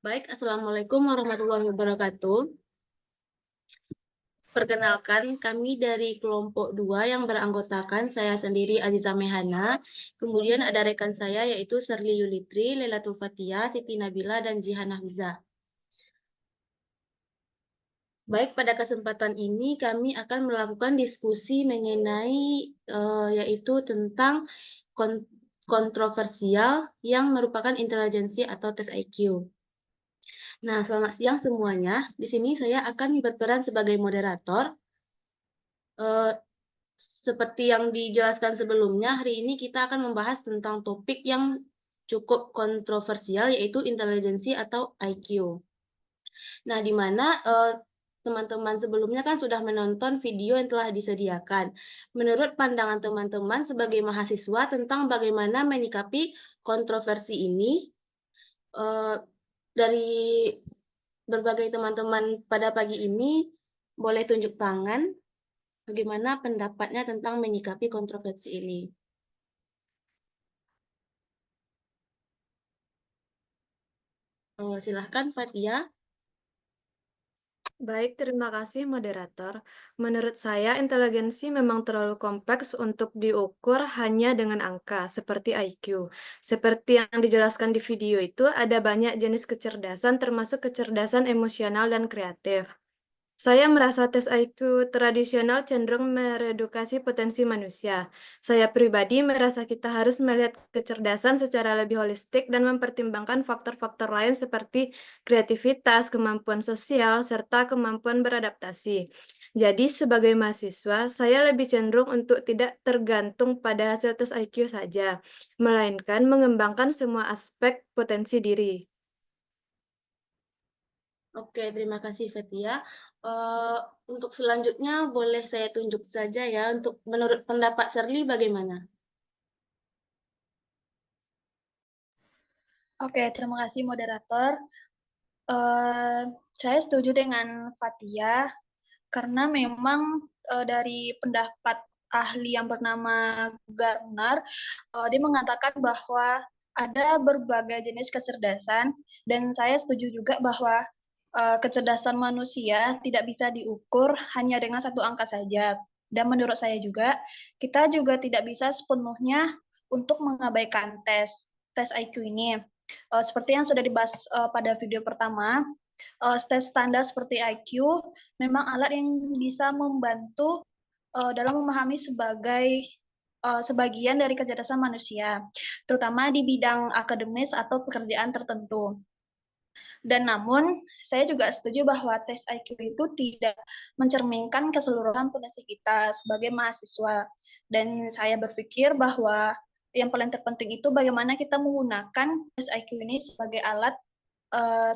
Baik, Assalamualaikum warahmatullahi wabarakatuh. Perkenalkan, kami dari kelompok 2 yang beranggotakan saya sendiri Aziza Mehana, kemudian ada rekan saya yaitu Serli Yulitri, Lailatul Fathia, Siti Nabila, dan Jihan Hafizah. Baik, pada kesempatan ini kami akan melakukan diskusi mengenai yaitu tentang kontroversial yang merupakan intelijensi atau tes IQ. Nah, selamat siang semuanya. Di sini saya akan berperan sebagai moderator. Eh, Seperti yang dijelaskan sebelumnya, hari ini kita akan membahas tentang topik yang cukup kontroversial, yaitu intelijensi atau IQ. Nah, di mana teman-teman sebelumnya kan sudah menonton video yang telah disediakan. Menurut pandangan teman-teman sebagai mahasiswa tentang bagaimana menyikapi kontroversi ini, eh, dari berbagai teman-teman pada pagi ini, boleh tunjuk tangan bagaimana pendapatnya tentang menyikapi kontroversi ini. Silahkan, Fatia. Baik, terima kasih moderator. Menurut saya, inteligensi memang terlalu kompleks untuk diukur hanya dengan angka, seperti IQ. Seperti yang dijelaskan di video itu, ada banyak jenis kecerdasan, termasuk kecerdasan emosional dan kreatif. Saya merasa tes IQ tradisional cenderung meredukasi potensi manusia. Saya pribadi merasa kita harus melihat kecerdasan secara lebih holistik dan mempertimbangkan faktor-faktor lain seperti kreativitas, kemampuan sosial, serta kemampuan beradaptasi. Jadi, sebagai mahasiswa, saya lebih cenderung untuk tidak tergantung pada hasil tes IQ saja, melainkan mengembangkan semua aspek potensi diri. Oke, terima kasih, Fatia. Eh, untuk selanjutnya, boleh saya tunjuk saja ya, untuk menurut pendapat Serli bagaimana? Oke, terima kasih moderator. Eh, saya setuju dengan Fatia karena memang dari pendapat ahli yang bernama Gardner, dia mengatakan bahwa ada berbagai jenis kecerdasan dan saya setuju juga bahwa kecerdasan manusia tidak bisa diukur hanya dengan satu angka saja. Dan menurut saya juga, kita juga tidak bisa sepenuhnya untuk mengabaikan tes IQ ini. Seperti yang sudah dibahas pada video pertama, tes standar seperti IQ memang alat yang bisa membantu dalam memahami sebagian dari kecerdasan manusia, terutama di bidang akademis atau pekerjaan tertentu. Dan namun, saya juga setuju bahwa tes IQ itu tidak mencerminkan keseluruhan potensi kita sebagai mahasiswa. Dan saya berpikir bahwa yang paling terpenting itu bagaimana kita menggunakan tes IQ ini sebagai alat,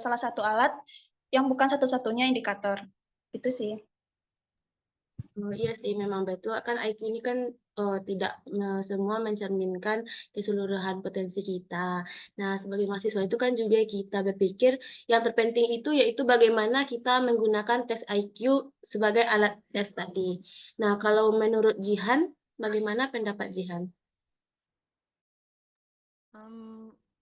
salah satu alat yang bukan satu-satunya indikator. Itu sih. Iya sih, memang betul. Kan IQ ini kan tidak semua mencerminkan keseluruhan potensi kita. Nah, sebagai mahasiswa itu kan juga kita berpikir yang terpenting itu yaitu bagaimana kita menggunakan tes IQ sebagai alat tes tadi. Nah, kalau menurut Jihan, bagaimana pendapat Jihan?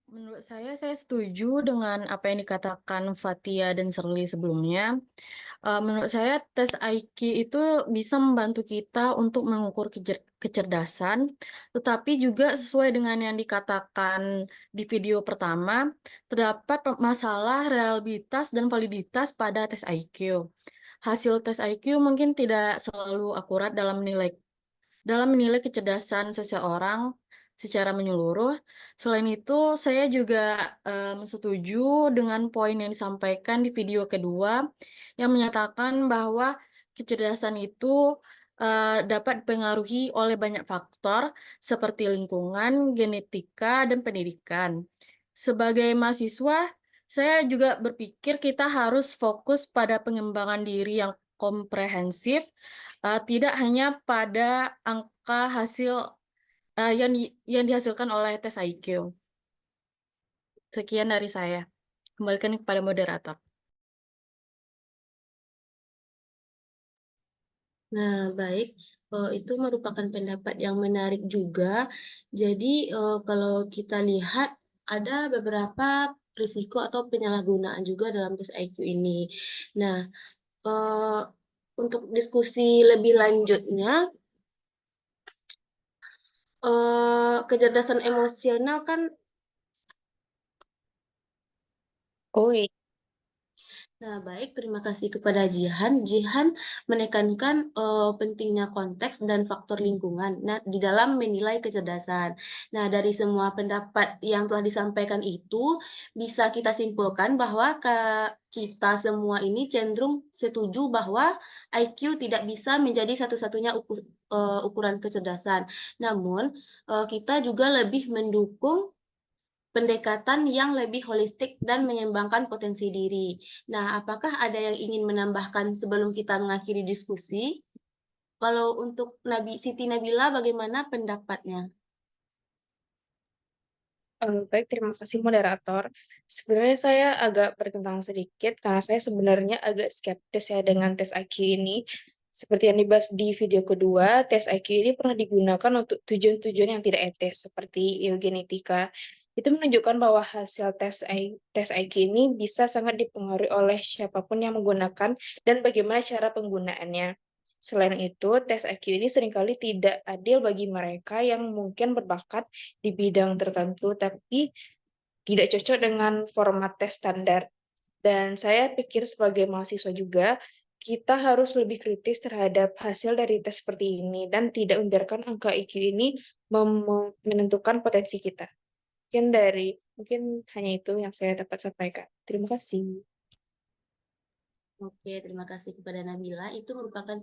Menurut saya setuju dengan apa yang dikatakan Fatia dan Serli sebelumnya. Menurut saya, tes IQ itu bisa membantu kita untuk mengukur kecerdasan, tetapi juga sesuai dengan yang dikatakan di video pertama, terdapat masalah reliabilitas dan validitas pada tes IQ. Hasil tes IQ mungkin tidak selalu akurat dalam menilai kecerdasan seseorang secara menyeluruh. Selain itu, saya juga setuju dengan poin yang disampaikan di video kedua yang menyatakan bahwa kecerdasan itu dapat dipengaruhi oleh banyak faktor seperti lingkungan, genetika, dan pendidikan. Sebagai mahasiswa, saya juga berpikir kita harus fokus pada pengembangan diri yang komprehensif, tidak hanya pada angka hasil yang dihasilkan oleh tes IQ. Sekian dari saya. Kembalikan kepada moderator. Nah, baik. Itu merupakan pendapat yang menarik juga. Jadi, kalau kita lihat ada beberapa risiko atau penyalahgunaan juga dalam tes IQ ini. Nah, untuk diskusi lebih lanjutnya, kecerdasan emosional kan. Oh iya. Nah, baik, terima kasih kepada Jihan. Jihan menekankan pentingnya konteks dan faktor lingkungan di dalam menilai kecerdasan. Nah, dari semua pendapat yang telah disampaikan itu, bisa kita simpulkan bahwa kita semua ini cenderung setuju bahwa IQ tidak bisa menjadi satu-satunya ukuran kecerdasan. Namun, kita juga lebih mendukung pendekatan yang lebih holistik dan menyeimbangkan potensi diri. Nah, apakah ada yang ingin menambahkan sebelum kita mengakhiri diskusi? Kalau untuk Siti Nabila, bagaimana pendapatnya? Baik, terima kasih moderator. Sebenarnya saya agak bertentangan sedikit karena saya sebenarnya agak skeptis ya dengan tes IQ ini. Seperti yang dibahas di video kedua, tes IQ ini pernah digunakan untuk tujuan-tujuan yang tidak etis seperti eugenetika. Itu menunjukkan bahwa hasil tes IQ ini bisa sangat dipengaruhi oleh siapapun yang menggunakan dan bagaimana cara penggunaannya. Selain itu, tes IQ ini seringkali tidak adil bagi mereka yang mungkin berbakat di bidang tertentu, tapi tidak cocok dengan format tes standar. Dan saya pikir sebagai mahasiswa juga, kita harus lebih kritis terhadap hasil dari tes seperti ini dan tidak membiarkan angka IQ ini menentukan potensi kita. Mungkin hanya itu yang saya dapat sampaikan. Terima kasih. Oke, terima kasih kepada Nabila. Itu merupakan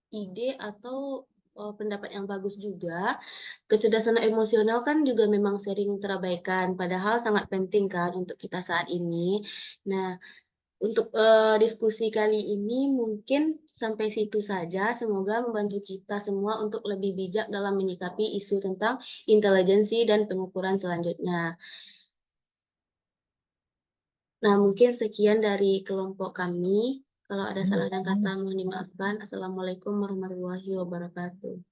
ide atau pendapat yang bagus juga. Kecerdasan emosional kan juga memang sering terabaikan, padahal sangat penting kan untuk kita saat ini. Nah, untuk diskusi kali ini mungkin sampai situ saja. Semoga membantu kita semua untuk lebih bijak dalam menyikapi isu tentang intelijensi dan pengukuran selanjutnya. Nah, mungkin sekian dari kelompok kami. Kalau ada salah dan kata mohon dimaafkan. Assalamualaikum warahmatullahi wabarakatuh.